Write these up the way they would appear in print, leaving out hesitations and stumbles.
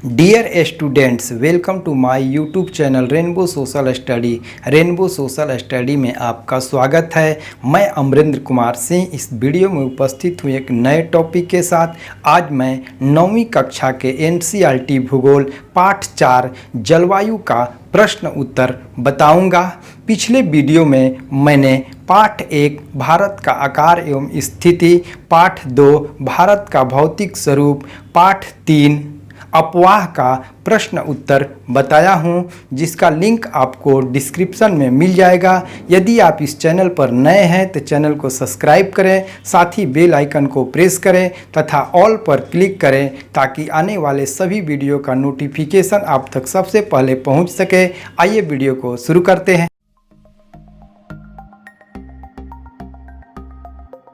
Dear students, welcome to my YouTube channel rainbow social study. Rainbow social study में आपका स्वागत है। मैं अमरेंद्र कुमार सिंह इस वीडियो में उपस्थित हूँ एक नए टॉपिक के साथ। आज मैं 9वीं कक्षा के एनसीईआरटी भूगोल पाठ 4 जलवायु का प्रश्न उत्तर बताऊंगा। पिछले वीडियो में मैंने पाठ 1 भारत का आकार एवं स्थिति, पाठ 2 भारत का भौतिक स्वरूप, पाठ 3 अपवाह का प्रश्न उत्तर बताया हूं, जिसका लिंक आपको डिस्क्रिप्शन में मिल जाएगा। यदि आप इस चैनल पर नए हैं तो चैनल को सब्सक्राइब करें, साथ ही बेल आइकन को प्रेस करें तथा ऑल पर क्लिक करें ताकि आने वाले सभी वीडियो का नोटिफिकेशन आप तक सबसे पहले पहुंच सके। आइए वीडियो को शुरू करते हैं।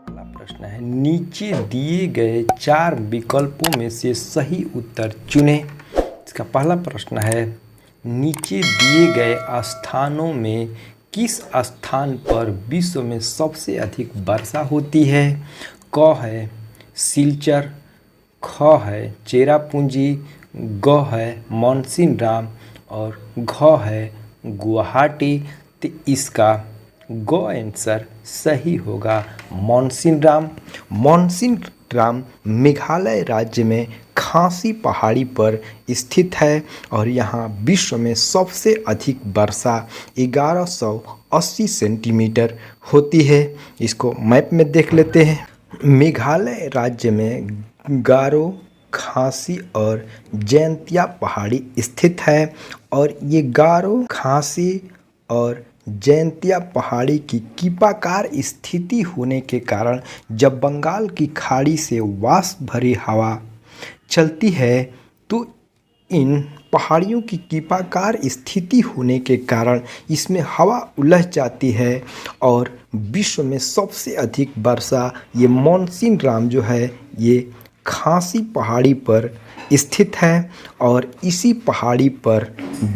प्रश्न है, नीचे दिए गए 4 विकल्पों में से सही उत्तर चुनें। इसका पहला प्रश्न है, नीचे दिए गए स्थानों में किस स्थान पर विश्व में सबसे अधिक वर्षा होती है? क है सिलचर, ख है चेरापूंजी, ग है मौनसिनराम और घ है गुवाहाटी। तो इसका ग आंसर सही होगा मौनसिनराम। मौनसिनराम मेघालय राज्य में खासी पहाड़ी पर स्थित है और यहाँ विश्व में सबसे अधिक वर्षा 1180 सेंटीमीटर होती है। इसको मैप में देख लेते हैं। मेघालय राज्य में गारो, खासी और जैंतिया पहाड़ी स्थित है और ये गारो, खासी और जैंतिया पहाड़ी की कीपाकार स्थिति होने के कारण जब बंगाल की खाड़ी से वाष्प भरी हवा चलती है तो इन पहाड़ियों की कीपाकार स्थिति होने के कारण इसमें हवा उलझ जाती है और विश्व में सबसे अधिक वर्षा ये मौनसिनराम जो है ये खासी पहाड़ी पर स्थित है और इसी पहाड़ी पर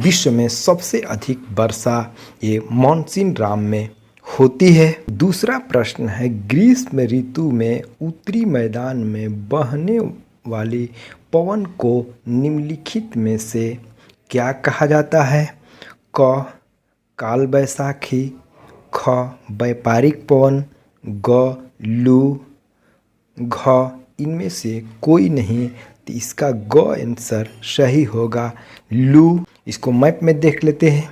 विश्व में सबसे अधिक वर्षा ये मौनसिनराम में होती है। दूसरा प्रश्न है, ग्रीष्म ऋतु में उत्तरी मैदान में बहने वाली पवन को निम्नलिखित में से क्या कहा जाता है? क काल बैसाखी, ख व्यापारिक पवन, ग लू, घ इनमें से कोई नहीं। तो इसका ग आंसर सही होगा लू। इसको मैप में देख लेते हैं।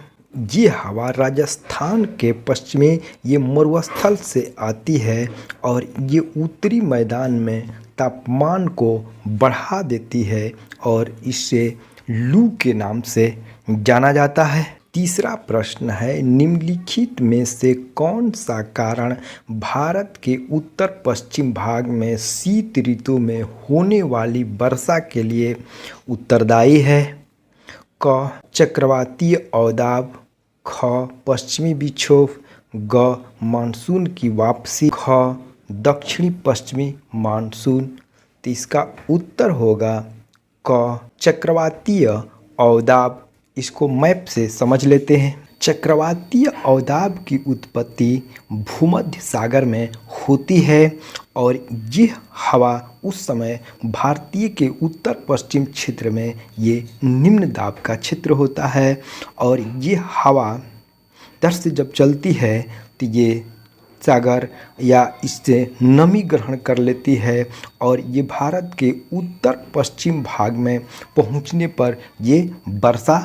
ये हवा राजस्थान के पश्चिमी ये मरुस्थल से आती है और ये उत्तरी मैदान में तापमान को बढ़ा देती है और इसे लू के नाम से जाना जाता है। तीसरा प्रश्न है, निम्नलिखित में से कौन सा कारण भारत के उत्तर पश्चिम भाग में शीत ऋतु में होने वाली वर्षा के लिए उत्तरदायी है? क चक्रवातीय अवदाब, ख पश्चिमी विक्षोभ, ग मानसून की वापसी, ख दक्षिणी पश्चिमी मानसून। तो इसका उत्तर होगा क चक्रवातीय अवदाब। इसको मैप से समझ लेते हैं। चक्रवातीय अवदाब की उत्पत्ति भूमध्य सागर में होती है और यह हवा उस समय भारतीय के उत्तर पश्चिम क्षेत्र में ये निम्न दाब का क्षेत्र होता है और ये हवा इधर से जब चलती है तो ये सागर या इससे नमी ग्रहण कर लेती है और ये भारत के उत्तर पश्चिम भाग में पहुंचने पर ये वर्षा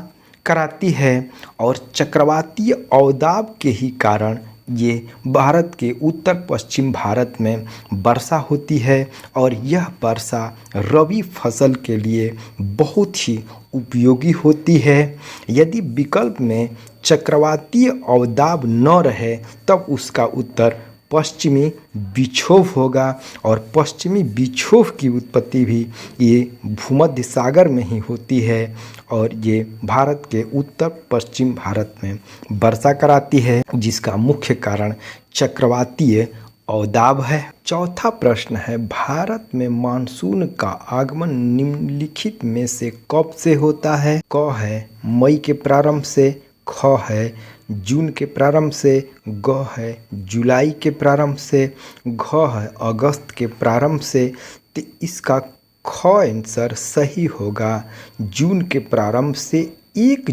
कराती है और चक्रवातीय अवदाब के ही कारण ये भारत के उत्तर पश्चिम भारत में वर्षा होती है और यह वर्षा रबी फसल के लिए बहुत ही उपयोगी होती है। यदि विकल्प में चक्रवातीय अवदाब न रहे तब उसका उत्तर पश्चिमी विक्षोभ होगा और पश्चिमी विक्षोभ की उत्पत्ति भी ये भूमध्य सागर में ही होती है और ये भारत के उत्तर पश्चिम भारत में वर्षा कराती है, जिसका मुख्य कारण चक्रवातीय अवदाब है। चौथा प्रश्न है, भारत में मानसून का आगमन निम्नलिखित में से कब से होता है? क है मई के प्रारंभ से, ख है जून के प्रारंभ से, ग है जुलाई के प्रारंभ से, घ है अगस्त के प्रारंभ से। तो इसका ख आंसर सही होगा। जून के प्रारंभ से 1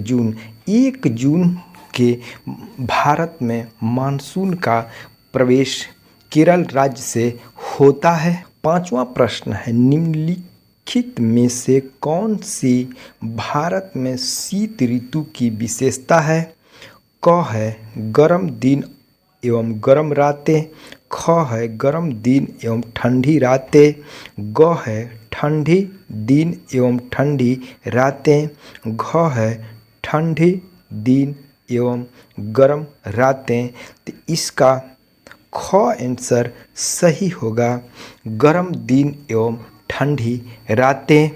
जून के भारत में मानसून का प्रवेश केरल राज्य से होता है। 5वां प्रश्न है, निम्नलिखित में से कौन सी भारत में शीत ऋतु की विशेषता है? क है गर्म दिन एवं गर्म रातें, ख है गर्म दिन एवं ठंडी रातें, ग है ठंडी दिन एवं ठंडी रातें, घ है ठंडी दिन एवं गर्म रातें। तो इसका ख आंसर सही होगा, गर्म दिन एवं ठंडी रातें।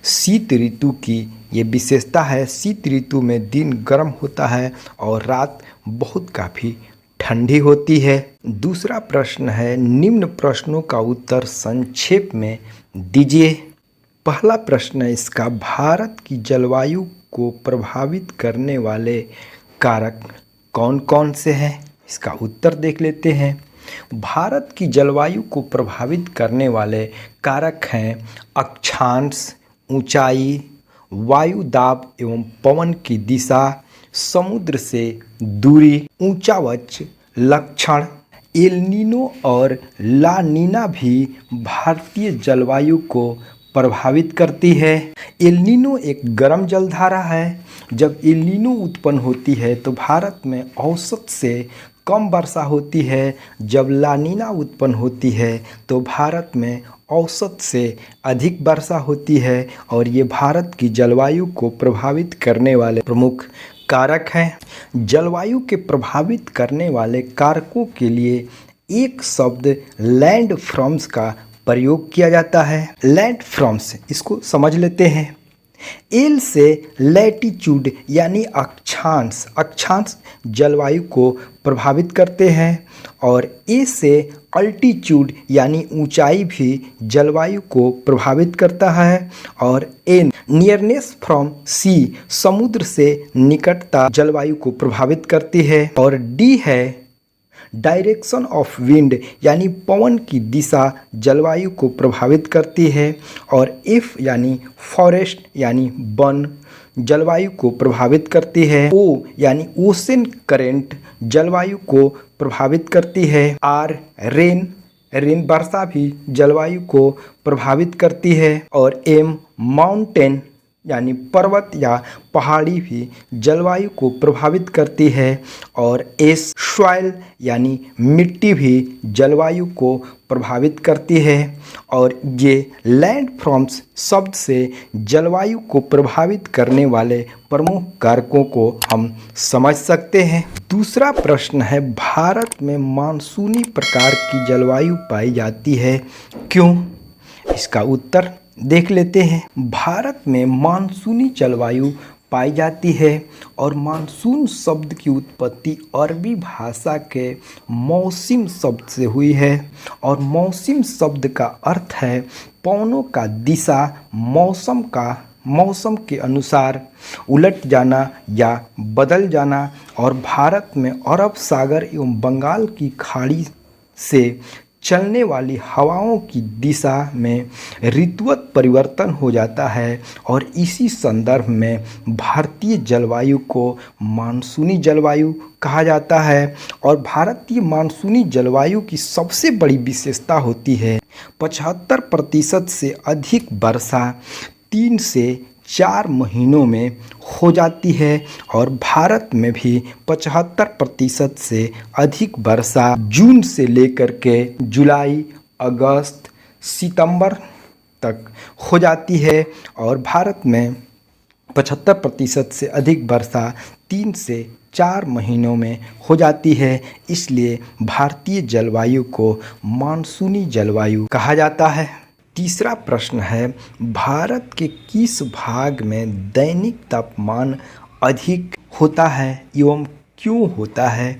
शीत ऋतु की ये विशेषता है। शीत ऋतु में दिन गर्म होता है और रात बहुत काफ़ी ठंडी होती है। दूसरा प्रश्न है, निम्न प्रश्नों का उत्तर संक्षेप में दीजिए। पहला प्रश्न है इसका, भारत की जलवायु को प्रभावित करने वाले कारक कौन कौन से हैं? इसका उत्तर देख लेते हैं। भारत की जलवायु को प्रभावित करने वाले कारक हैं अक्षांश, ऊंचाई, वायु दाब एवं पवन की दिशा, समुद्र से दूरी, ऊंचावच लक्षण। एल नीनो और ला नीना भी भारतीय जलवायु को प्रभावित करती है। एल नीनो एक गर्म जलधारा है। जब एल नीनो उत्पन्न होती है तो भारत में औसत से कम वर्षा होती है। जब ला नीना उत्पन्न होती है तो भारत में औसत से अधिक वर्षा होती है और ये भारत की जलवायु को प्रभावित करने वाले प्रमुख कारक हैं। जलवायु के प्रभावित करने वाले कारकों के लिए एक शब्द लैंड फॉर्म्स का प्रयोग किया जाता है। लैंड फॉर्म्स, इसको समझ लेते हैं। एल से लैटिट्यूड यानी अक्षांश, अक्षांश जलवायु को प्रभावित करते हैं और ए से अल्टीट्यूड यानी ऊंचाई भी जलवायु को प्रभावित करता है और एन नियरनेस फ्रॉम सी समुद्र से निकटता जलवायु को प्रभावित करती है और डी है डायरेक्शन ऑफ विंड यानी पवन की दिशा जलवायु को प्रभावित करती है और एफ यानी फॉरेस्ट यानी वन जलवायु को प्रभावित करती है। ओ यानी ओशन करेंट जलवायु को प्रभावित करती है। आर रेन, रेन वर्षा भी जलवायु को प्रभावित करती है और एम माउंटेन यानी पर्वत या पहाड़ी भी जलवायु को प्रभावित करती है और एस सॉइल यानी मिट्टी भी जलवायु को प्रभावित करती है। और ये लैंड फॉर्म्स शब्द से जलवायु को प्रभावित करने वाले प्रमुख कारकों को हम समझ सकते हैं। दूसरा प्रश्न है, भारत में मानसूनी प्रकार की जलवायु पाई जाती है, क्यों? इसका उत्तर देख लेते हैं। भारत में मानसूनी जलवायु पाई जाती है और मानसून शब्द की उत्पत्ति अरबी भाषा के मौसम शब्द से हुई है और मौसम शब्द का अर्थ है पवनों का दिशा, मौसम के अनुसार उलट जाना या बदल जाना। और भारत में अरब सागर एवं बंगाल की खाड़ी से चलने वाली हवाओं की दिशा में ऋतुवत परिवर्तन हो जाता है और इसी संदर्भ में भारतीय जलवायु को मानसूनी जलवायु कहा जाता है। और भारतीय मानसूनी जलवायु की सबसे बड़ी विशेषता होती है 75% से अधिक वर्षा 3 से 4 महीनों में हो जाती है और भारत में भी 75% से अधिक वर्षा जून से लेकर के जुलाई, अगस्त, सितंबर तक हो जाती है और भारत में 75% से अधिक वर्षा 3 से 4 महीनों में हो जाती है। इसलिए भारतीय जलवायु को मानसूनी जलवायु कहा जाता है। तीसरा प्रश्न है, भारत के किस भाग में दैनिक तापमान अधिक होता है एवं क्यों होता है?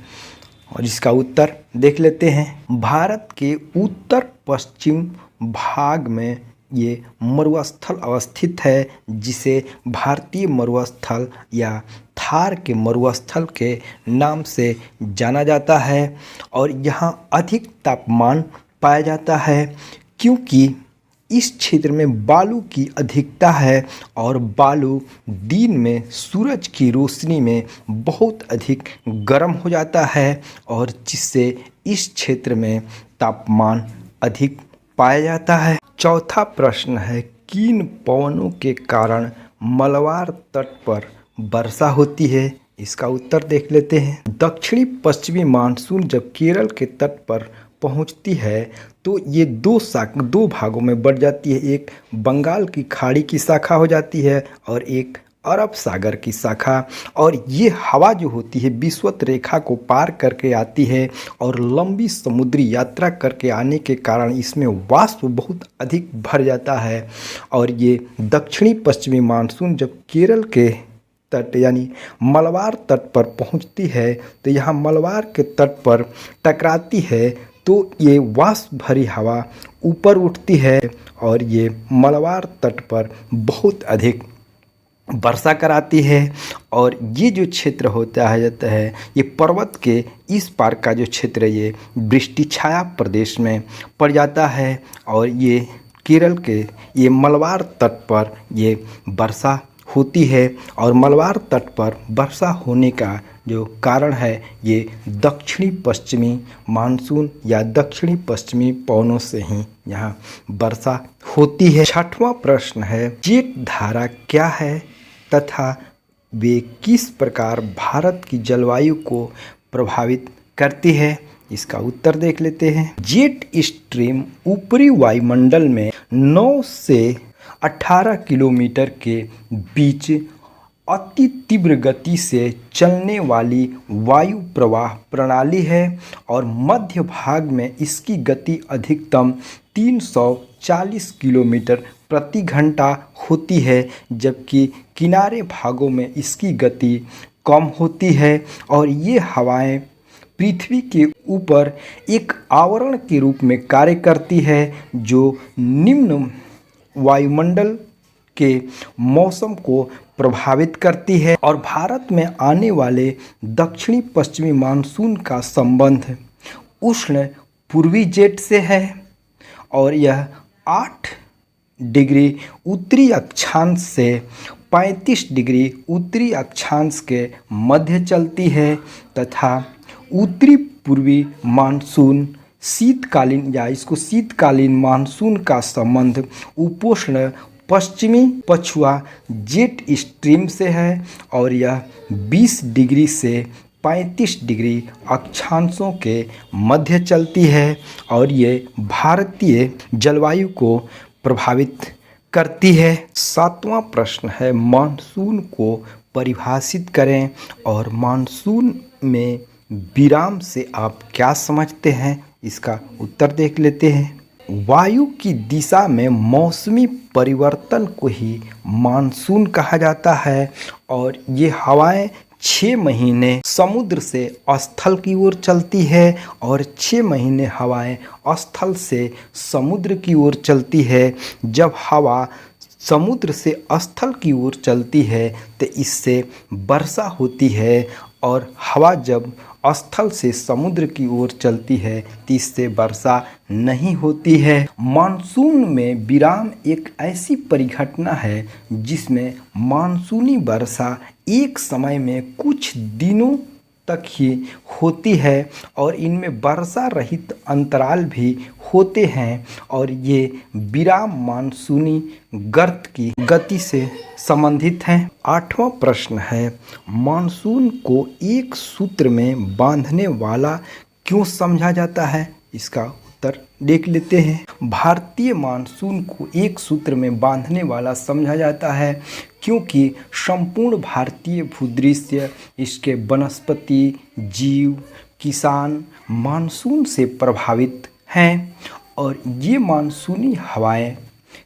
और इसका उत्तर देख लेते हैं। भारत के उत्तर पश्चिम भाग में ये मरुस्थल अवस्थित है, जिसे भारतीय मरुस्थल या थार के मरुस्थल के नाम से जाना जाता है और यहाँ अधिक तापमान पाया जाता है क्योंकि इस क्षेत्र में बालू की अधिकता है और बालू दिन में सूरज की रोशनी में बहुत अधिक गर्म हो जाता है और जिससे इस क्षेत्र में तापमान अधिक पाया जाता है। चौथा प्रश्न है, किन पवनों के कारण मलबार तट पर वर्षा होती है? इसका उत्तर देख लेते हैं। दक्षिणी पश्चिमी मानसून जब केरल के तट पर पहुंचती है तो ये दो भागों में बढ़ जाती है। एक बंगाल की खाड़ी की शाखा हो जाती है और एक अरब सागर की शाखा। और ये हवा जो होती है विषुवत रेखा को पार करके आती है और लंबी समुद्री यात्रा करके आने के कारण इसमें वाष्प बहुत अधिक भर जाता है। और ये दक्षिणी पश्चिमी मानसून जब केरल के तट यानी मलबार तट पर पहुंचती है तो यहाँ मलबार के तट पर टकराती है तो ये वाष्प भरी हवा ऊपर उठती है और ये मलबार तट पर बहुत अधिक वर्षा कराती है। और ये जो क्षेत्र होता है ये पर्वत के इस पार का जो क्षेत्र है ये वृष्टि छाया प्रदेश में पड़ जाता है और ये केरल के ये मलबार तट पर ये वर्षा होती है। और मलबार तट पर वर्षा होने का जो कारण है ये दक्षिणी पश्चिमी मानसून या दक्षिणी पश्चिमी पवनों से ही यहाँ वर्षा होती है। छठवां प्रश्न है, जेट धारा क्या है तथा वे किस प्रकार भारत की जलवायु को प्रभावित करती है? इसका उत्तर देख लेते हैं। जेट स्ट्रीम ऊपरी वायुमंडल में 9 से 18 किलोमीटर के बीच अति तीव्र गति से चलने वाली वायु प्रवाह प्रणाली है और मध्य भाग में इसकी गति अधिकतम 340 किलोमीटर प्रति घंटा होती है, जबकि किनारे भागों में इसकी गति कम होती है। और ये हवाएं पृथ्वी के ऊपर एक आवरण के रूप में कार्य करती है जो निम्न वायुमंडल के मौसम को प्रभावित करती है। और भारत में आने वाले दक्षिणी पश्चिमी मानसून का संबंध उष्ण पूर्वी जेट से है और यह 8 डिग्री उत्तरी अक्षांश से 35 डिग्री उत्तरी अक्षांश के मध्य चलती है तथा उत्तरी पूर्वी मानसून शीतकालीन या इसको शीतकालीन मानसून का संबंध उपोष्ण पश्चिमी पछुआ जेट स्ट्रीम से है और यह 20 डिग्री से 35 डिग्री अक्षांशों के मध्य चलती है और ये भारतीय जलवायु को प्रभावित करती है। सातवां प्रश्न है, मानसून को परिभाषित करें और मानसून में विराम से आप क्या समझते हैं? इसका उत्तर देख लेते हैं। वायु की दिशा में मौसमी परिवर्तन को ही मानसून कहा जाता है और ये हवाएं 6 महीने समुद्र से स्थल की ओर चलती है और 6 महीने हवाएं स्थल से समुद्र की ओर चलती है। जब हवा समुद्र से स्थल की ओर चलती है तो इससे वर्षा होती है और हवा जब स्थल से समुद्र की ओर चलती है तो इससे वर्षा नहीं होती है। मानसून में विराम एक ऐसी परिघटना है जिसमें मानसूनी वर्षा एक समय में कुछ दिनों तक ही होती है और इनमें वर्षा रहित अंतराल भी होते हैं और ये विराम मानसूनी गर्त की गति से संबंधित हैं। आठवां प्रश्न है, मानसून को एक सूत्र में बांधने वाला क्यों समझा जाता है? इसका उत्तर देख लेते हैं। भारतीय मानसून को एक सूत्र में बांधने वाला समझा जाता है क्योंकि संपूर्ण भारतीय भूदृश्य, इसके वनस्पति, जीव, किसान मानसून से प्रभावित हैं और ये मानसूनी हवाएं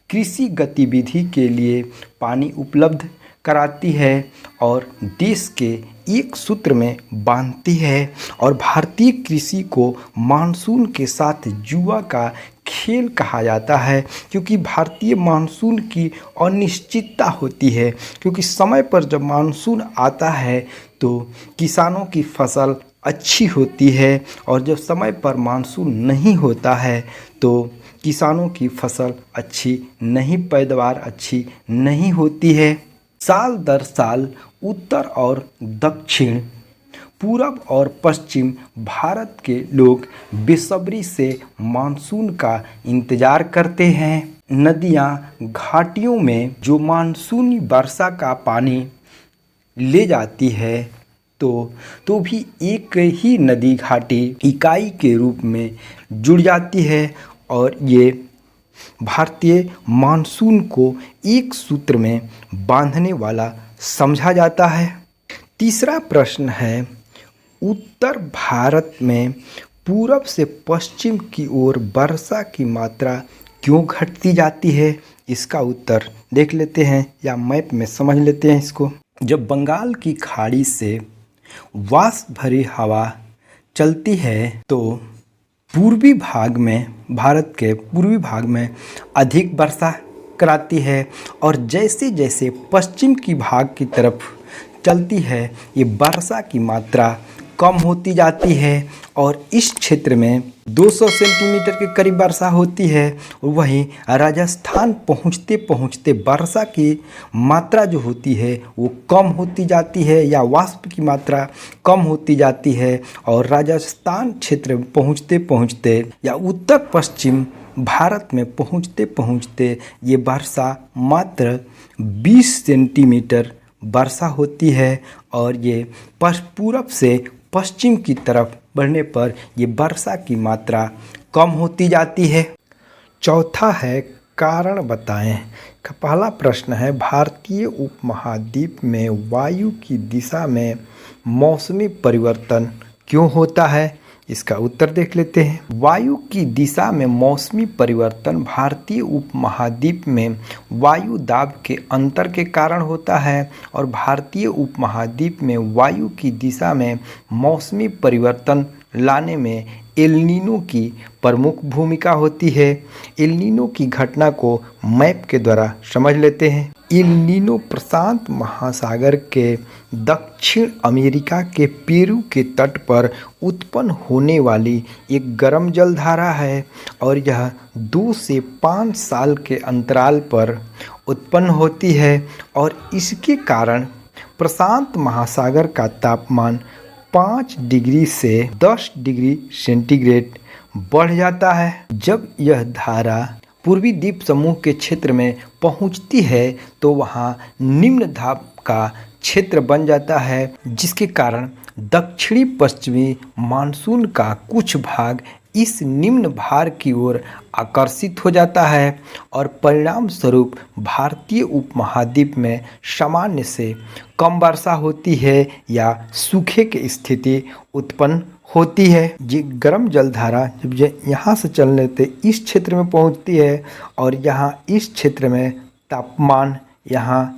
कृषि गतिविधि के लिए पानी उपलब्ध कराती है और देश के एक सूत्र में बांधती है। और भारतीय कृषि को मानसून के साथ जुआ का खेल कहा जाता है क्योंकि भारतीय मानसून की अनिश्चितता होती है, क्योंकि समय पर जब मानसून आता है तो किसानों की फसल अच्छी होती है और जब समय पर मानसून नहीं होता है तो किसानों की फसल अच्छी नहीं, पैदावार अच्छी नहीं होती है। साल दर साल उत्तर और दक्षिण, पूरब और पश्चिम भारत के लोग बेसब्री से मानसून का इंतजार करते हैं। नदियाँ घाटियों में जो मानसूनी वर्षा का पानी ले जाती है तो भी एक ही नदी घाटी इकाई के रूप में जुड़ जाती है और ये भारतीय मानसून को एक सूत्र में बांधने वाला समझा जाता है। तीसरा प्रश्न है, उत्तर भारत में पूरब से पश्चिम की ओर वर्षा की मात्रा क्यों घटती जाती है? इसका उत्तर देख लेते हैं या मैप में समझ लेते हैं इसको। जब बंगाल की खाड़ी से वाष्प भरी हवा चलती है तो पूर्वी भाग में, भारत के पूर्वी भाग में अधिक वर्षा कराती है और जैसे जैसे पश्चिम की भाग की तरफ चलती है ये वर्षा की मात्रा कम होती जाती है और इस क्षेत्र में 200 सेंटीमीटर के करीब वर्षा होती है। वहीं राजस्थान पहुंचते पहुंचते वर्षा की मात्रा जो होती है वो कम होती जाती है या वाष्प की मात्रा कम होती जाती है और राजस्थान क्षेत्र में पहुंचते पहुंचते या उत्तर पश्चिम भारत में पहुंचते पहुंचते ये वर्षा मात्र 20 सेंटीमीटर वर्षा होती है और ये पूरब से पश्चिम की तरफ बढ़ने पर ये वर्षा की मात्रा कम होती जाती है। चौथा है, कारण बताएं। का पहला प्रश्न है, भारतीय उपमहाद्वीप में वायु की दिशा में मौसमी परिवर्तन क्यों होता है? इसका उत्तर देख लेते हैं। वायु की दिशा में मौसमी परिवर्तन भारतीय उपमहाद्वीप में वायु दाब के अंतर के कारण होता है और भारतीय उपमहाद्वीप में वायु की दिशा में मौसमी परिवर्तन लाने में एल नीनो की प्रमुख भूमिका होती है। एल नीनो की घटना को मैप के द्वारा समझ लेते हैं। एल नीनो प्रशांत महासागर के दक्षिण अमेरिका के पेरू के तट पर उत्पन्न होने वाली एक गर्म जलधारा है और यह 2 से 5 साल के अंतराल पर उत्पन्न होती है और इसके कारण प्रशांत महासागर का तापमान 5 डिग्री से 10 डिग्री सेंटीग्रेड बढ़ जाता है। जब यह धारा पूर्वी द्वीप समूह के क्षेत्र में पहुंचती है तो वहां निम्न दाब का क्षेत्र बन जाता है जिसके कारण दक्षिणी पश्चिमी मानसून का कुछ भाग इस निम्न भार की ओर आकर्षित हो जाता है और परिणाम स्वरूप भारतीय उपमहाद्वीप में सामान्य से कम वर्षा होती है या सूखे की स्थिति उत्पन्न होती है। ये गर्म जलधारा जब यहाँ से चलने से इस क्षेत्र में पहुँचती है और यहाँ इस क्षेत्र में तापमान यहाँ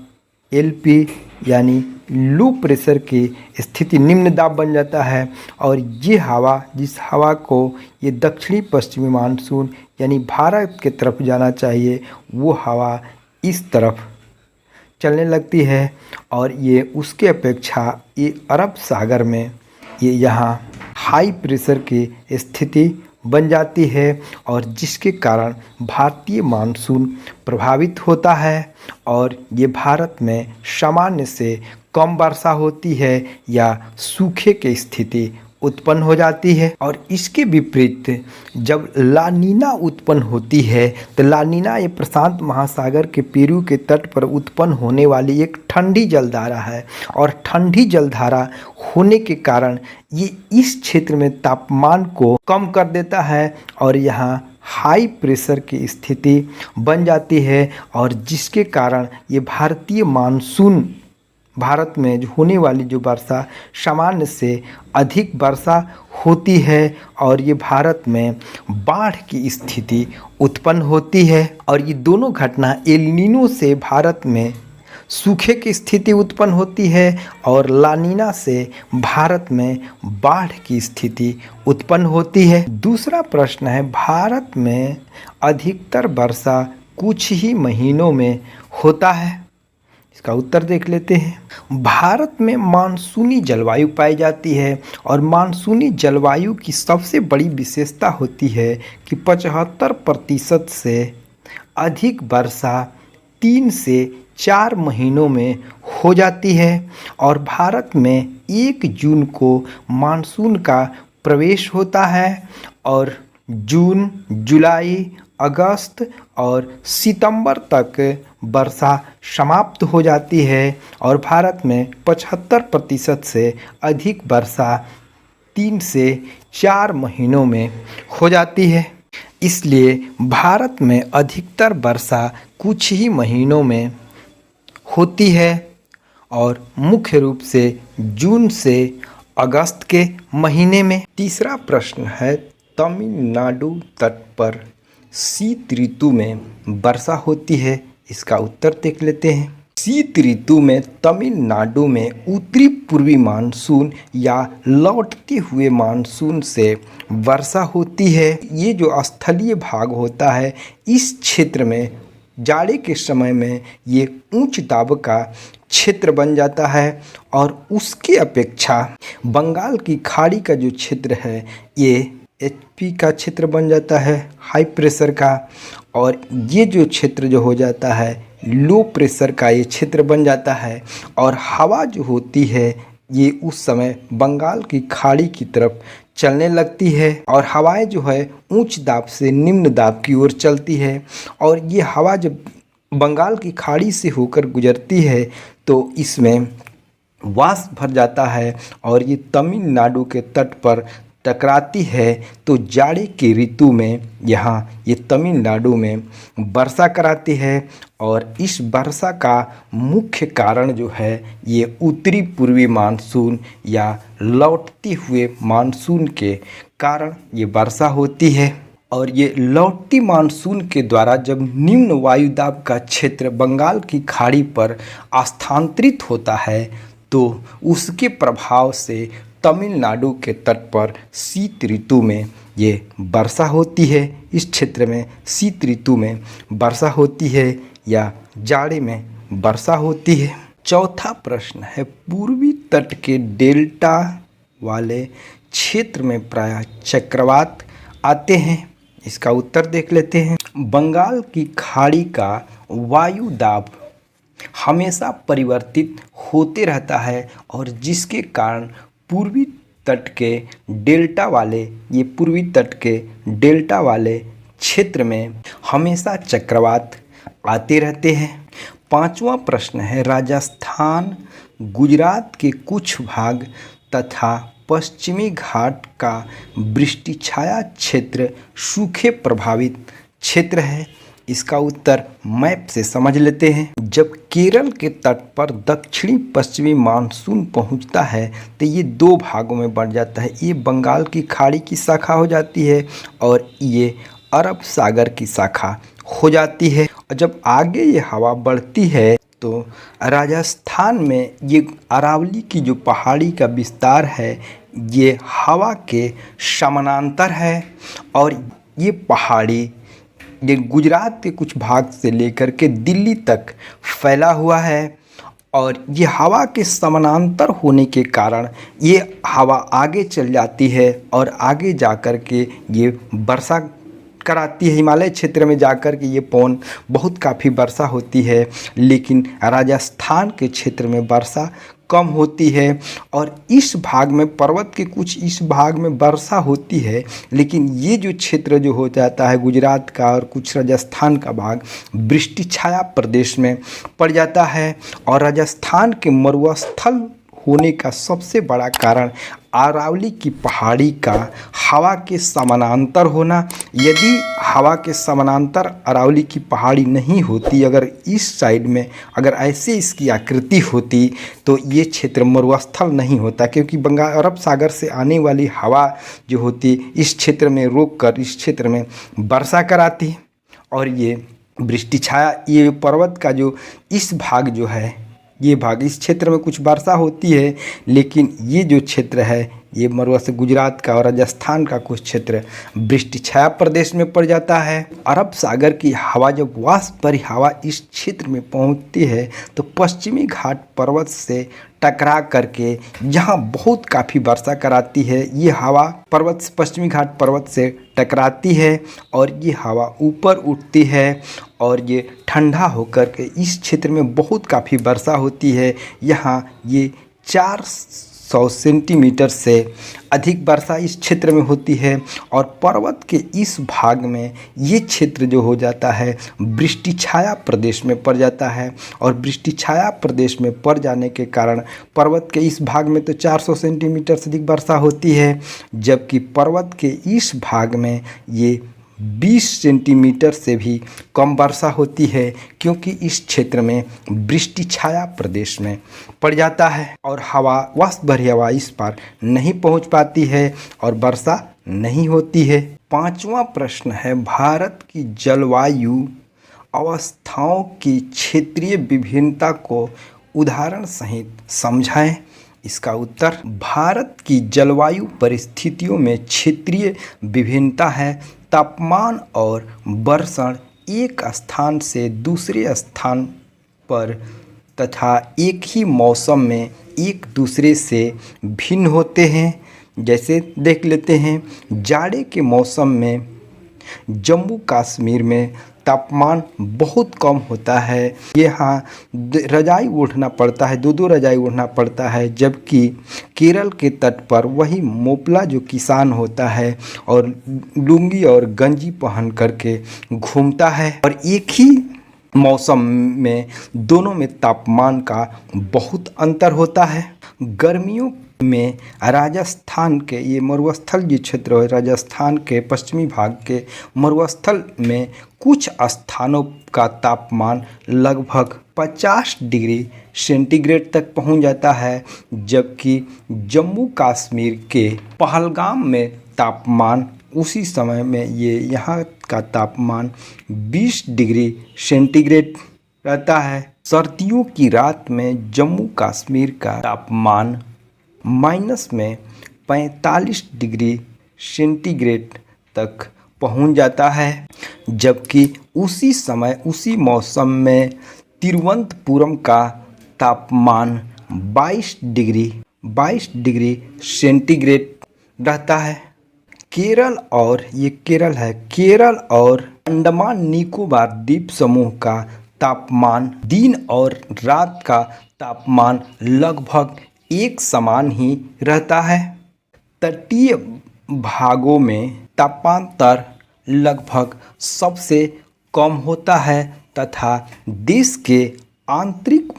एलपी यानी लो प्रेशर की स्थिति निम्न दाब बन जाता है और ये हवा, जिस हवा को ये दक्षिणी पश्चिमी मानसून यानी भारत के तरफ जाना चाहिए, वो हवा इस तरफ चलने लगती है और ये उसके अपेक्षा ये अरब सागर में ये यहाँ हाई प्रेशर की स्थिति बन जाती है और जिसके कारण भारतीय मानसून प्रभावित होता है और ये भारत में सामान्य से कम वर्षा होती है या सूखे की स्थिति उत्पन्न हो जाती है। और इसके विपरीत जब ला नीना उत्पन्न होती है तो ला नीना ये प्रशांत महासागर के पेरू के तट पर उत्पन्न होने वाली एक ठंडी जलधारा है और ठंडी जलधारा होने के कारण ये इस क्षेत्र में तापमान को कम कर देता है और यहाँ हाई प्रेशर की स्थिति बन जाती है और जिसके कारण ये भारतीय मानसून भारत में जो होने वाली जो वर्षा सामान्य से अधिक वर्षा होती है और ये भारत में बाढ़ की स्थिति उत्पन्न होती है और ये दोनों घटना एल नीनो से भारत में सूखे की स्थिति उत्पन्न होती है और ला नीना से भारत में बाढ़ की स्थिति उत्पन्न होती है। दूसरा प्रश्न है, भारत में अधिकतर वर्षा कुछ ही महीनों में होता है। इसका उत्तर देख लेते हैं। भारत में मानसूनी जलवायु पाई जाती है और मानसूनी जलवायु की सबसे बड़ी विशेषता होती है कि 75% से अधिक वर्षा 3 से 4 महीनों में हो जाती है और भारत में 1 जून को मानसून का प्रवेश होता है और जून, जुलाई, अगस्त और सितंबर तक वर्षा समाप्त हो जाती है और भारत में 75% से अधिक वर्षा 3 से 4 महीनों में हो जाती है। इसलिए भारत में अधिकतर वर्षा कुछ ही महीनों में होती है और मुख्य रूप से जून से अगस्त के महीने में। तीसरा प्रश्न है, तमिलनाडु तट पर शीत ऋतु में वर्षा होती है। इसका उत्तर देख लेते हैं। शीत ऋतु में तमिलनाडु में उत्तरी पूर्वी मानसून या लौटते हुए मानसून से वर्षा होती है। ये जो स्थलीय भाग होता है, इस क्षेत्र में जाड़े के समय में ये उच्च दाब का क्षेत्र बन जाता है और उसके अपेक्षा बंगाल की खाड़ी का जो क्षेत्र है ये एचपी का क्षेत्र बन जाता है, हाई प्रेशर का, और ये जो क्षेत्र जो हो जाता है लो प्रेशर का ये क्षेत्र बन जाता है और हवा जो होती है ये उस समय बंगाल की खाड़ी की तरफ चलने लगती है और हवाएं जो है उच्च दाब से निम्न दाब की ओर चलती है और ये हवा जब बंगाल की खाड़ी से होकर गुजरती है तो इसमें वाष्प भर जाता है और ये तमिलनाडु के तट पर टकराती है तो जाड़े के ऋतु में यहाँ ये तमिलनाडु में वर्षा कराती है और इस वर्षा का मुख्य कारण जो है ये उत्तरी पूर्वी मानसून या लौटते हुए मानसून के कारण ये वर्षा होती है। और ये लौटती मानसून के द्वारा जब निम्न वायुदाब का क्षेत्र बंगाल की खाड़ी पर स्थानांतरित होता है तो उसके प्रभाव से तमिलनाडु के तट पर शीत ऋतु में ये वर्षा होती है। इस क्षेत्र में शीत ऋतु में वर्षा होती है या जाड़े में वर्षा होती है। चौथा प्रश्न है, पूर्वी तट के डेल्टा वाले क्षेत्र में प्रायः चक्रवात आते हैं। इसका उत्तर देख लेते हैं। बंगाल की खाड़ी का वायु दाब हमेशा परिवर्तित होते रहता है और जिसके कारण पूर्वी तट के डेल्टा वाले क्षेत्र में हमेशा चक्रवात आते रहते हैं। पांचवा प्रश्न है, राजस्थान, गुजरात के कुछ भाग तथा पश्चिमी घाट का वृष्टि छाया क्षेत्र सूखे प्रभावित क्षेत्र है। इसका उत्तर मैप से समझ लेते हैं। जब केरल के तट पर दक्षिणी पश्चिमी मानसून पहुंचता है तो ये 2 भागों में बढ़ जाता है। ये बंगाल की खाड़ी की शाखा हो जाती है और ये अरब सागर की शाखा हो जाती है। और जब आगे ये हवा बढ़ती है तो राजस्थान में ये अरावली की जो पहाड़ी का विस्तार है ये हवा के समानांतर है और ये पहाड़ी ये गुजरात के कुछ भाग से लेकर के दिल्ली तक फैला हुआ है और ये हवा के समानांतर होने के कारण ये हवा आगे चल जाती है और आगे जाकर के ये वर्षा कराती है। हिमालय क्षेत्र में जाकर के ये पौन बहुत काफ़ी वर्षा होती है, लेकिन राजस्थान के क्षेत्र में वर्षा कम होती है और इस भाग में पर्वत के कुछ इस भाग में वर्षा होती है, लेकिन ये जो क्षेत्र जो हो जाता है गुजरात का और कुछ राजस्थान का भाग वृष्टि छाया प्रदेश में पड़ जाता है। और राजस्थान के मरुस्थल होने का सबसे बड़ा कारण अरावली की पहाड़ी का हवा के समानांतर होना। यदि हवा के समानांतर अरावली की पहाड़ी नहीं होती, अगर इस साइड में अगर ऐसे इसकी आकृति होती तो ये क्षेत्र मरुस्थल नहीं होता, क्योंकि बंगाल अरब सागर से आने वाली हवा जो होती इस क्षेत्र में रोक कर इस क्षेत्र में वर्षा कराती और ये वृष्टि छाया ये पर्वत का जो इस भाग जो है ये भाग इस क्षेत्र में कुछ वर्षा होती है, लेकिन ये जो क्षेत्र है ये मरुस्थल गुजरात का और राजस्थान का कुछ क्षेत्र वृष्टि छाया प्रदेश में पड़ जाता है। अरब सागर की हवा जब वाष्प भरी हवा इस क्षेत्र में पहुंचती है तो पश्चिमी घाट पर्वत से टकरा करके यहाँ बहुत काफ़ी वर्षा कराती है। ये हवा पश्चिमी घाट पर्वत से टकराती है और ये हवा ऊपर उठती है और ये ठंडा होकर के इस क्षेत्र में बहुत काफ़ी वर्षा होती है। यहाँ ये 400 सेंटीमीटर से अधिक वर्षा इस क्षेत्र में होती है और पर्वत के इस भाग में ये क्षेत्र जो हो जाता है वृष्टि छाया प्रदेश में पड़ जाता है। और वृष्टि छाया प्रदेश में पड़ जाने के कारण पर्वत के इस भाग में तो 400 सेंटीमीटर से अधिक वर्षा होती है, जबकि पर्वत के इस भाग में ये 20 सेंटीमीटर से भी कम वर्षा होती है, क्योंकि इस क्षेत्र में वृष्टि छाया प्रदेश में पड़ जाता है और हवा वाष्प भरी हवा इस पार नहीं पहुंच पाती है और वर्षा नहीं होती है। पांचवा प्रश्न है, भारत की जलवायु अवस्थाओं की क्षेत्रीय विभिन्नता को उदाहरण सहित समझाएं। इसका उत्तर, भारत की जलवायु परिस्थितियों में क्षेत्रीय विभिन्नता है। तापमान और वर्षण एक स्थान से दूसरे स्थान पर तथा एक ही मौसम में एक दूसरे से भिन्न होते हैं। जैसे देख लेते हैं, जाड़े के मौसम में जम्मू कश्मीर में तापमान बहुत कम होता है, यहाँ रजाई ओढ़ना पड़ता है, दो रजाई ओढ़ना पड़ता है, जबकि केरल के तट पर वही मोपला जो किसान होता है और लुंगी और गंजी पहन करके घूमता है और एक ही मौसम में दोनों में तापमान का बहुत अंतर होता है। गर्मियों में राजस्थान के ये मरुस्थल जो क्षेत्र है, राजस्थान के पश्चिमी भाग के मरुस्थल में कुछ स्थानों का तापमान लगभग 50 डिग्री सेंटीग्रेड तक पहुंच जाता है, जबकि जम्मू कश्मीर के पहलगाम में तापमान उसी समय में यहाँ का तापमान 20 डिग्री सेंटीग्रेड रहता है। सर्दियों की रात में जम्मू कश्मीर का तापमान माइनस में 45 डिग्री सेंटीग्रेड तक पहुंच जाता है, जबकि उसी समय उसी मौसम में तिरुवनंतपुरम का तापमान 22 डिग्री सेंटीग्रेड रहता है। केरल और अंडमान निकोबार द्वीप समूह का तापमान दिन और रात का तापमान लगभग एक समान ही रहता है। तटीय भागों में तापांतर लगभग सबसे कम होता है तथा देश के आंतरिक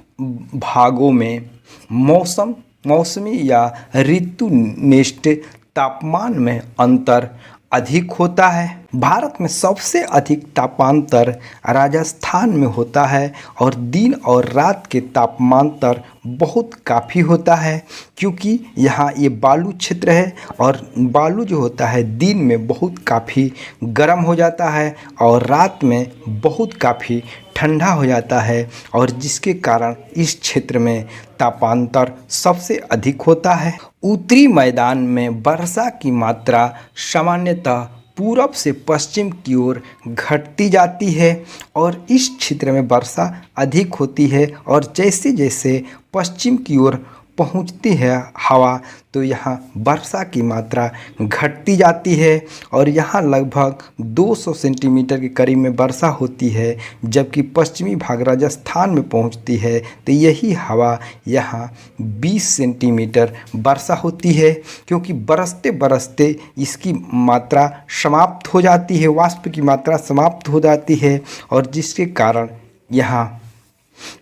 भागों में मौसमी या ऋतुनिष्ठ तापमान में अंतर अधिक होता है। भारत में सबसे अधिक तापांतर राजस्थान में होता है और दिन और रात के तापमांतर बहुत काफ़ी होता है, क्योंकि यहाँ ये बालू क्षेत्र है और बालू जो होता है दिन में बहुत काफ़ी गर्म हो जाता है और रात में बहुत काफ़ी ठंडा हो जाता है और जिसके कारण इस क्षेत्र में तापांतर सबसे अधिक होता है। उत्तरी मैदान में वर्षा की मात्रा सामान्यतः पूरब से पश्चिम की ओर घटती जाती है और इस क्षेत्र में वर्षा अधिक होती है और जैसे जैसे पश्चिम की ओर पहुंचती है हवा तो यहाँ वर्षा की मात्रा घटती जाती है और यहाँ लगभग 200 सेंटीमीटर के करीब में वर्षा होती है, जबकि पश्चिमी भाग राजस्थान में पहुँचती है तो यही हवा यहाँ 20 सेंटीमीटर वर्षा होती है, क्योंकि बरसते बरसते इसकी मात्रा समाप्त हो जाती है, वाष्प की मात्रा समाप्त हो जाती है और जिसके कारण यहाँ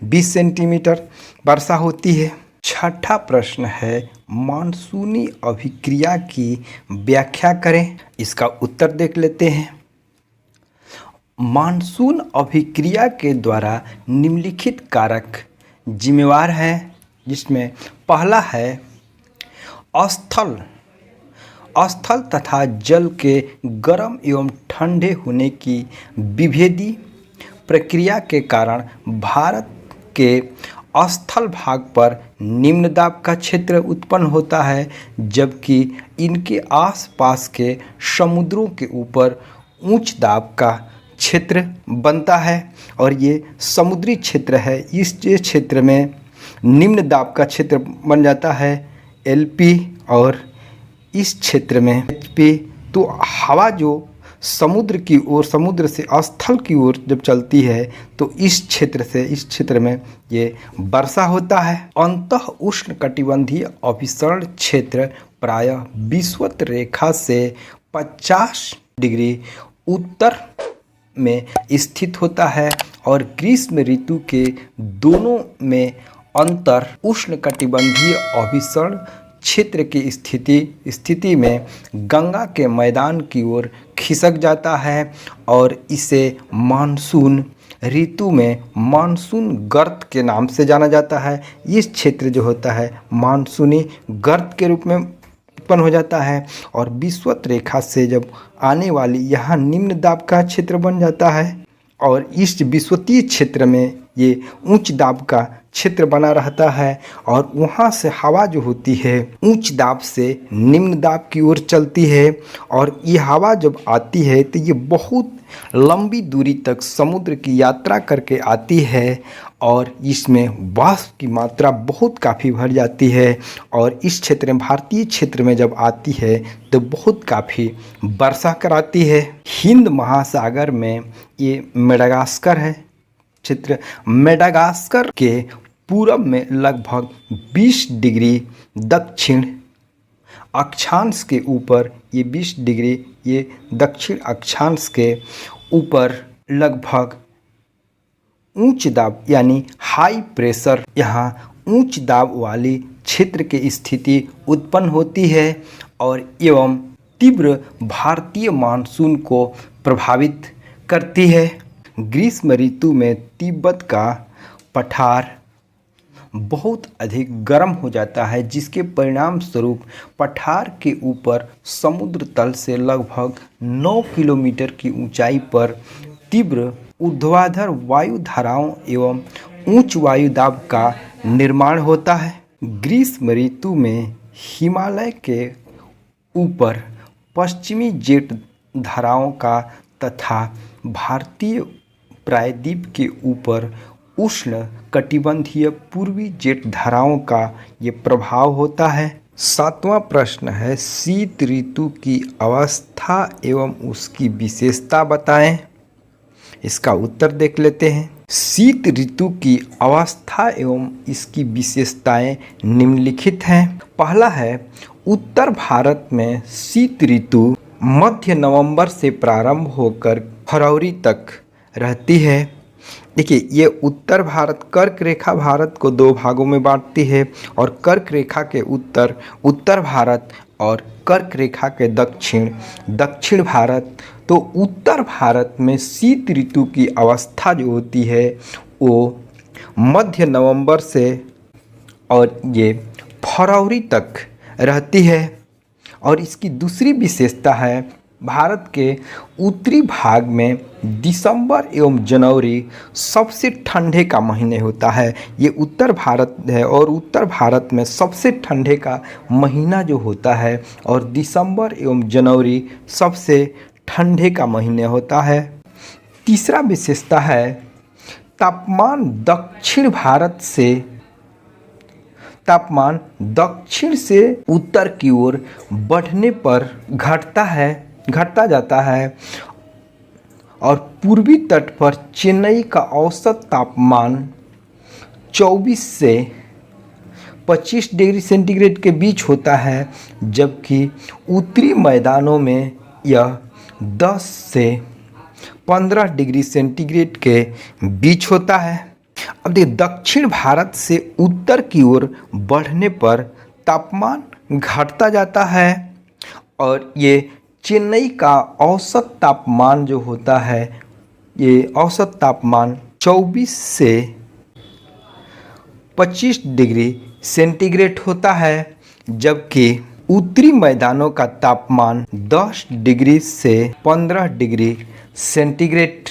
20 सेंटीमीटर वर्षा होती है। छठा प्रश्न है, मानसूनी अभिक्रिया की व्याख्या करें। इसका उत्तर देख लेते हैं। मानसून अभिक्रिया के द्वारा निम्नलिखित कारक जिम्मेवार हैं, जिसमें पहला है स्थल तथा जल के गर्म एवं ठंडे होने की विभेदी प्रक्रिया के कारण भारत के स्थल भाग पर निम्न दाब का क्षेत्र उत्पन्न होता है, जबकि इनके आसपास के समुद्रों के ऊपर उच्च दाब का क्षेत्र बनता है। और ये समुद्री क्षेत्र है, इस क्षेत्र में निम्न दाब का क्षेत्र बन जाता है LP, और इस क्षेत्र में HP। तो हवा जो समुद्र की ओर, समुद्र से स्थल की ओर जब चलती है तो इस क्षेत्र में ये वर्षा होता है। अंतः उष्णकटिबंधीय अभिसरण क्षेत्र प्रायः विषुवत रेखा से 50 डिग्री उत्तर में स्थित होता है, और ग्रीष्म ऋतु के दोनों में अंतर उष्णकटिबंधीय अभिसरण क्षेत्र की स्थिति में गंगा के मैदान की ओर खिसक जाता है, और इसे मानसून ऋतु में मानसून गर्त के नाम से जाना जाता है। इस क्षेत्र जो होता है मानसूनी गर्त के रूप में उत्पन्न हो जाता है, और विषुवत रेखा से जब आने वाली यहाँ निम्न दाब का क्षेत्र बन जाता है, और इस विषुवतीय क्षेत्र में ये उच्च दाब का क्षेत्र बना रहता है, और वहाँ से हवा जो होती है उच्च दाब से निम्न दाब की ओर चलती है, और ये हवा जब आती है तो ये बहुत लंबी दूरी तक समुद्र की यात्रा करके आती है, और इसमें वाष्प की मात्रा बहुत काफ़ी बढ़ जाती है, और इस क्षेत्र में, भारतीय क्षेत्र में जब आती है तो बहुत काफ़ी वर्षा कराती है। हिंद महासागर में ये मेडागास्कर है क्षेत्र। मेडागास्कर के पूरब में लगभग 20 डिग्री दक्षिण अक्षांश के ऊपर, ये 20 डिग्री ये दक्षिण अक्षांश के ऊपर लगभग उच्च दाब यानी हाई प्रेशर, यहाँ उच्च दाब वाली क्षेत्र की स्थिति उत्पन्न होती है, और एवं तीव्र भारतीय मानसून को प्रभावित करती है। ग्रीष्म ऋतु में तिब्बत का पठार बहुत अधिक गर्म हो जाता है, जिसके परिणाम स्वरूप पठार के ऊपर समुद्र तल से लगभग 9 किलोमीटर की ऊंचाई पर तीव्र ऊर्ध्वाधर वायु धाराओं एवं उच्च वायु दाब का निर्माण होता है। ग्रीष्म ऋतु में हिमालय के ऊपर पश्चिमी जेट धाराओं का तथा भारतीय प्रायद्वीप के ऊपर उष्ण कटिबंधीय पूर्वी जेट धाराओं का ये प्रभाव होता है। 7वां प्रश्न है, शीत ऋतु की अवस्था एवं उसकी विशेषता बताएं। इसका उत्तर देख लेते हैं। शीत ऋतु की अवस्था एवं इसकी विशेषताएं निम्नलिखित हैं। पहला है, उत्तर भारत में शीत ऋतु मध्य नवंबर से प्रारंभ होकर फरवरी तक रहती है। देखिए, ये उत्तर भारत, कर्क रेखा भारत को 2 भागों में बांटती है, और कर्क रेखा के उत्तर भारत और कर्क रेखा के दक्षिण भारत। तो उत्तर भारत में शीत ऋतु की अवस्था जो होती है वो मध्य नवंबर से और ये फरवरी तक रहती है। और इसकी दूसरी विशेषता है, भारत के उत्तरी भाग में दिसंबर एवं जनवरी सबसे ठंडे का महीने होता है। ये उत्तर भारत है, और उत्तर भारत में सबसे ठंडे का महीना जो होता है, और दिसंबर एवं जनवरी सबसे ठंडे का महीने होता है। तीसरा विशेषता है, तापमान दक्षिण से उत्तर की ओर बढ़ने पर घटता जाता है, और पूर्वी तट पर चेन्नई का औसत तापमान 24 से 25 डिग्री सेंटीग्रेड के बीच होता है, जबकि उत्तरी मैदानों में यह 10 से 15 डिग्री सेंटीग्रेड के बीच होता है। अब देखिए, दक्षिण भारत से उत्तर की ओर बढ़ने पर तापमान घटता जाता है, और ये चेन्नई का औसत तापमान जो होता है, ये औसत तापमान 24 से 25 डिग्री सेंटीग्रेड होता है, जबकि उत्तरी मैदानों का तापमान 10 डिग्री से 15 डिग्री सेंटीग्रेड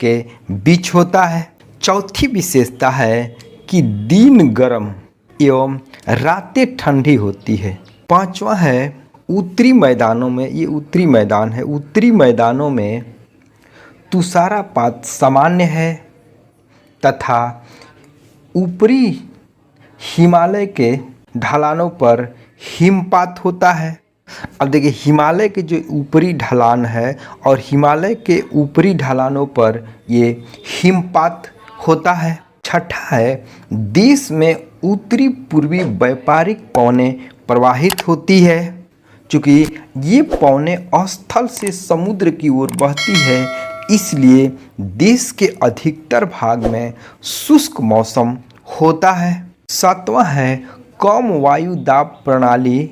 के बीच होता है। चौथी विशेषता है कि दिन गर्म एवं रातें ठंडी होती है। पांचवा है उत्तरी मैदानों में, ये उत्तरी मैदान है, उत्तरी मैदानों में तुषारपात सामान्य है तथा ऊपरी हिमालय के ढलानों पर हिमपात होता है। अब देखिए, हिमालय के जो ऊपरी ढलान है और हिमालय के ऊपरी ढलानों पर ये हिमपात होता है। छठा है देश में उत्तरी पूर्वी व्यापारिक पवनें प्रवाहित होती है। चूँकि ये पवनें स्थल से समुद्र की ओर बहती है, इसलिए देश के अधिकतर भाग में शुष्क मौसम होता है। सातवां है कम वायु दाब प्रणाली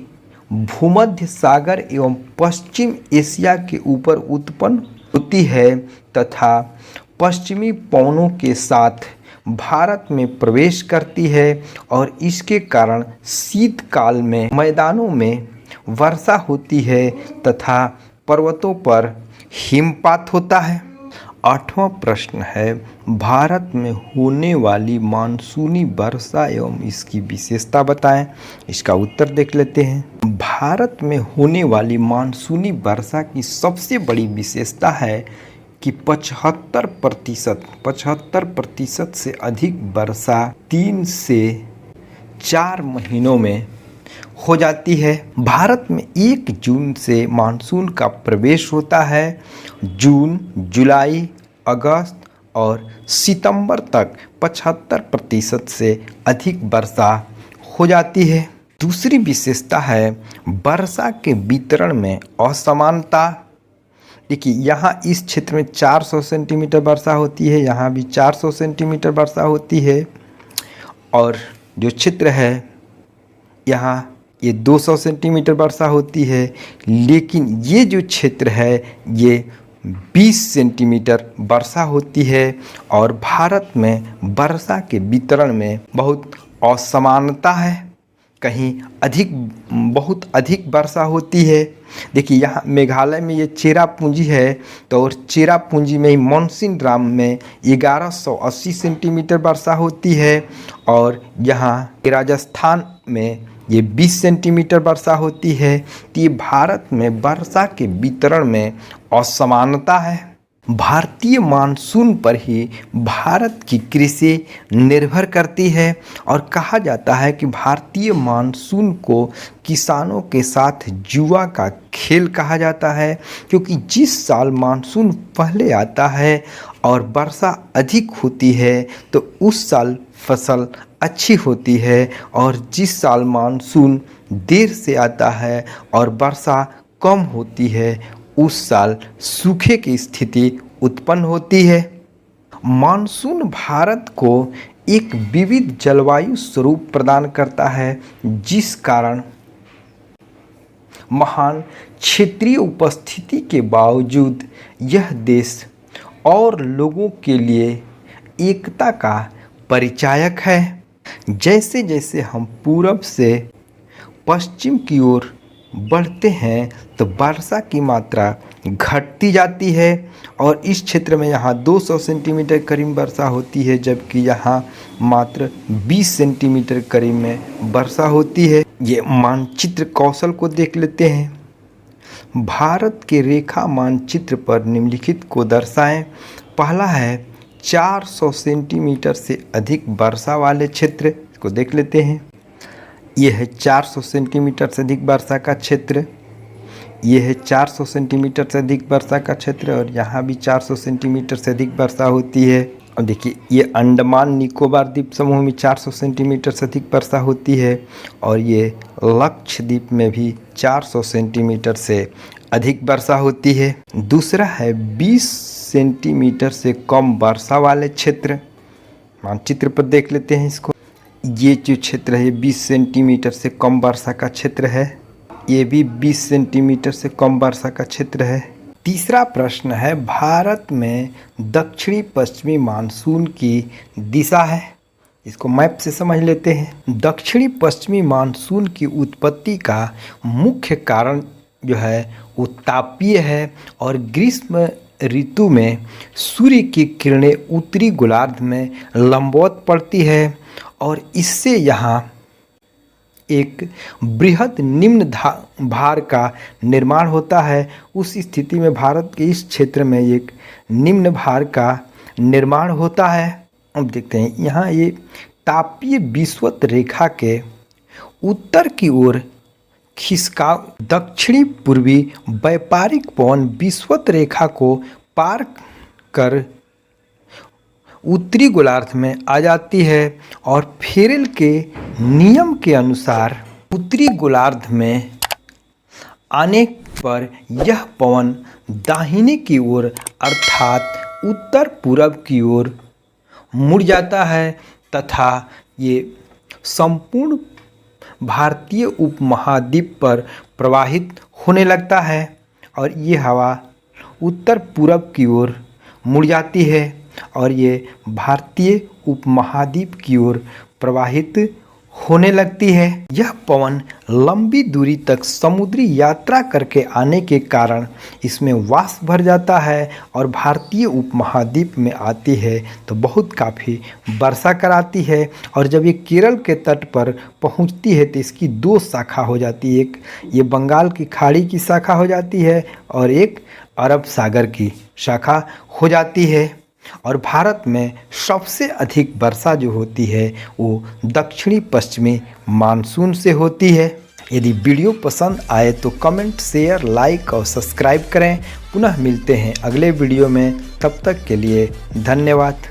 भूमध्य सागर एवं पश्चिम एशिया के ऊपर उत्पन्न होती है तथा पश्चिमी पवनों के साथ भारत में प्रवेश करती है और इसके कारण शीतकाल में मैदानों में वर्षा होती है तथा पर्वतों पर हिमपात होता है। आठवां प्रश्न है भारत में होने वाली मानसूनी वर्षा एवं इसकी विशेषता बताएं। इसका उत्तर देख लेते हैं। भारत में होने वाली मानसूनी वर्षा की सबसे बड़ी विशेषता है कि 75% से अधिक वर्षा 3 से 4 महीनों में हो जाती है। भारत में 1 जून से मानसून का प्रवेश होता है। जून, जुलाई, अगस्त और सितंबर तक 75% से अधिक वर्षा हो जाती है। दूसरी विशेषता है वर्षा के वितरण में असमानता। देखिए, यहाँ इस क्षेत्र में 400 सेंटीमीटर वर्षा होती है, यहाँ भी 400 सेंटीमीटर वर्षा होती है और जो क्षेत्र है यहाँ ये 200 सेंटीमीटर वर्षा होती है। लेकिन ये जो क्षेत्र है ये 20 सेंटीमीटर वर्षा होती है और भारत में वर्षा के वितरण में बहुत असमानता है। कहीं बहुत अधिक वर्षा होती है। देखिए, यहाँ मेघालय में ये चेरापूंजी है, तो और चेरापूंजी में ही मॉनसून में 1180 सेंटीमीटर वर्षा होती है और यहाँ राजस्थान में ये 20 सेंटीमीटर वर्षा होती है। तो ये भारत में वर्षा के वितरण में असमानता है। भारतीय मानसून पर ही भारत की कृषि निर्भर करती है और कहा जाता है कि भारतीय मानसून को किसानों के साथ जुआ का खेल कहा जाता है, क्योंकि जिस साल मानसून पहले आता है और वर्षा अधिक होती है तो उस साल फसल अच्छी होती है और जिस साल मानसून देर से आता है और वर्षा कम होती है उस साल सूखे की स्थिति उत्पन्न होती है। मानसून भारत को एक विविध जलवायु स्वरूप प्रदान करता है, जिस कारण महान क्षेत्रीय उपस्थिति के बावजूद यह देश और लोगों के लिए एकता का परिचायक है। जैसे जैसे हम पूरब से पश्चिम की ओर बढ़ते हैं तो वर्षा की मात्रा घटती जाती है और इस क्षेत्र में यहाँ 200 सेंटीमीटर करीब वर्षा होती है, जबकि यहाँ मात्र 20 सेंटीमीटर करीब में वर्षा होती है। ये मानचित्र कौशल को देख लेते हैं। भारत के रेखा मानचित्र पर निम्नलिखित को दर्शाएं। पहला है 400 सेंटीमीटर से अधिक वर्षा वाले क्षेत्र को देख लेते हैं। यह है 400 सेंटीमीटर से अधिक वर्षा का क्षेत्र, यह है 400 सेंटीमीटर से अधिक वर्षा का क्षेत्र और यहाँ भी 400 सेंटीमीटर से अधिक वर्षा होती है। और देखिए, ये अंडमान निकोबार द्वीप समूह में 400 सेंटीमीटर से अधिक वर्षा होती है और ये लक्षद्वीप में भी 400 सेंटीमीटर से अधिक वर्षा होती है। दूसरा है 20 सेंटीमीटर से कम वर्षा वाले क्षेत्र। मानचित्र पर देख लेते हैं इसको। ये जो क्षेत्र है 20 सेंटीमीटर से कम वर्षा का क्षेत्र है, ये भी 20 सेंटीमीटर से कम वर्षा का क्षेत्र है। तीसरा प्रश्न है भारत में दक्षिणी पश्चिमी मानसून की दिशा है। इसको मैप से समझ लेते हैं। दक्षिणी पश्चिमी मानसून की उत्पत्ति का मुख्य कारण जो है वो तापीय है और ग्रीष्म ऋतु में सूर्य की किरणें उत्तरी गोलार्ध में लंबवत पड़ती है और इससे यहाँ एक बृहद निम्न भार का निर्माण होता है। उस स्थिति में भारत के इस क्षेत्र में एक निम्न भार का निर्माण होता है। अब देखते हैं यहाँ ये तापीय विषुवत रेखा के उत्तर की ओर खिसका दक्षिणी पूर्वी व्यापारिक पवन विषुवत रेखा को पार कर उत्तरी गोलार्ध में आ जाती है और फेरेल के नियम के अनुसार उत्तरी गोलार्ध में आने पर यह पवन दाहिने की ओर अर्थात उत्तर पूरब की ओर मुड़ जाता है तथा ये संपूर्ण भारतीय उपमहाद्वीप पर प्रवाहित होने लगता है और ये हवा उत्तर पूरब की ओर मुड़ जाती है और ये भारतीय उपमहाद्वीप की ओर प्रवाहित होने लगती है। यह पवन लंबी दूरी तक समुद्री यात्रा करके आने के कारण इसमें वाष्प भर जाता है और भारतीय उपमहाद्वीप में आती है तो बहुत काफ़ी वर्षा कराती है। और जब ये केरल के तट पर पहुंचती है तो इसकी दो शाखा हो जाती है, एक ये बंगाल की खाड़ी की शाखा हो जाती है और एक अरब सागर की शाखा हो जाती है। और भारत में सबसे अधिक वर्षा जो होती है वो दक्षिणी पश्चिमी मानसून से होती है। यदि वीडियो पसंद आए तो कमेंट, शेयर, लाइक और सब्सक्राइब करें। पुनः मिलते हैं अगले वीडियो में, तब तक के लिए धन्यवाद।